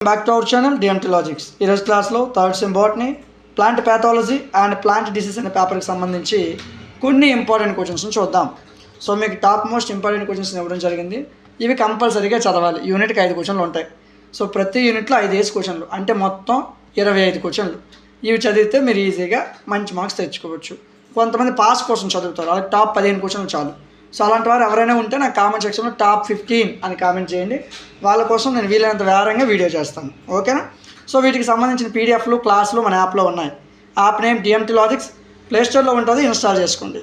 Back to our channel DMT logics. ఈరోజు క్లాస్లో third sem botany, plant pathology and plant disease అనే పేపర్కి సంబంధించి కొన్ని ఇంపార్టెంట్ క్వశ్చన్స్ని చూద్దాం. సో మీకు టాప్ మోస్ట్ ఇంపార్టెంట్ క్వశ్చన్స్ ఇవ్వడం జరిగింది. ఇవి కంపల్సరీగా చదవాలి. యూనిట్కి 5 క్వశ్చన్లు ఉంటాయి. సో ప్రతి యూనిట్లో 5 క్వశ్చన్లు, అంటే మొత్తం 25 క్వశ్చన్లు. ఇవి చదివితే మీరు ఈజీగా మంచి మార్క్స్ తెచ్చుకోవచ్చు. కొంతమంది పాస్ కోసం చదువుతారు, అలాగే టాప్ 15 క్వశ్చన్లు చాలు. సో అలాంటి వారు ఎవరైనా ఉంటే నాకు కామెంట్ సెక్షన్లో టాప్ 15 అని కామెంట్ చేయండి. వాళ్ళ కోసం నేను వీలైనంత వేరంగా వీడియో చేస్తాను, ఓకేనా? సో వీటికి సంబంధించిన పీడిఎఫ్లు, క్లాసులు మన యాప్లో ఉన్నాయి. యాప్ నేమ్ డిఎంటీ లాజిక్స్, ప్లేస్టోర్లో ఉంటుంది, ఇన్స్టాల్ చేసుకోండి.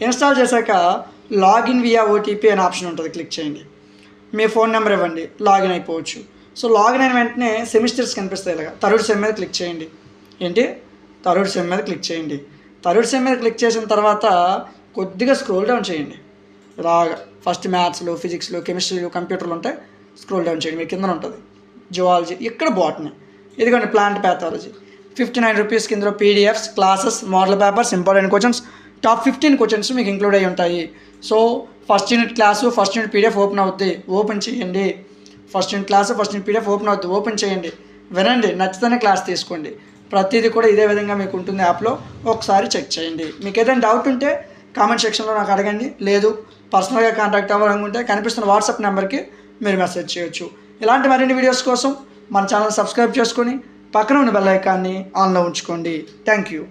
ఇన్స్టాల్ చేశాక లాగిన్ వియా ఓటీపీ అనే ఆప్షన్ ఉంటుంది, క్లిక్ చేయండి. మీ ఫోన్ నెంబర్ ఇవ్వండి, లాగిన్ అయిపోవచ్చు. సో లాగిన్ అయిన వెంటనే సెమిస్టర్స్ కనిపిస్తాయి. ఇలాగా థర్డ్ సెమ్ మీద క్లిక్ చేయండి. ఏంటి? థర్డ్ సెమ్ మీద క్లిక్ చేయండి. థర్డ్ సెమ్ మీద క్లిక్ చేసిన తర్వాత కొద్దిగా స్క్రోల్ డౌన్ చేయండి. ఇలాగా ఫస్ట్ మ్యాథ్స్లు, ఫిజిక్స్లు, కెమిస్ట్రీలు, కంప్యూటర్లు ఉంటాయి. స్క్రోల్ డౌన్ చేయండి, మీ కింద ఉంటుంది జువాలజీ, ఇక్కడ బాటనీ, ఇదిగోండి ప్లాంట్ ప్యాథాలజీ. 59 రూపీస్కి ఇందులో PDFs, classes, model papers, important questions, top 15 questions మీకు ఇంక్లూడ్ అయ్యి ఉంటాయి. So first unit class, first unit PDF open అవుద్ది, ఓపెన్ చేయండి. First unit class, first unit PDF open అవుద్ది, ఓపెన్ చేయండి. వినండి, నచ్చితేనే క్లాస్ తీసుకోండి. ప్రతిదీ కూడా ఇదే విధంగా మీకు ఉంటుంది యాప్లో. ఒకసారి చెక్ చేయండి. మీకు ఏదైనా డౌట్ ఉంటే కామెంట్ సెక్షన్లో నాకు అడగండి. లేదు పర్సనల్గా కాంటాక్ట్ అవ్వాలనుకుంటే కనిపిస్తున్న వాట్సాప్ నెంబర్కి మీరు మెసేజ్ చేయొచ్చు. ఇలాంటి మరిన్ని వీడియోస్ కోసం మన ఛానల్ సబ్స్క్రైబ్ చేసుకొని పక్కన ఉన్న బెల్ ఐకాన్ని ఆన్లో ఉంచుకోండి. Thank you.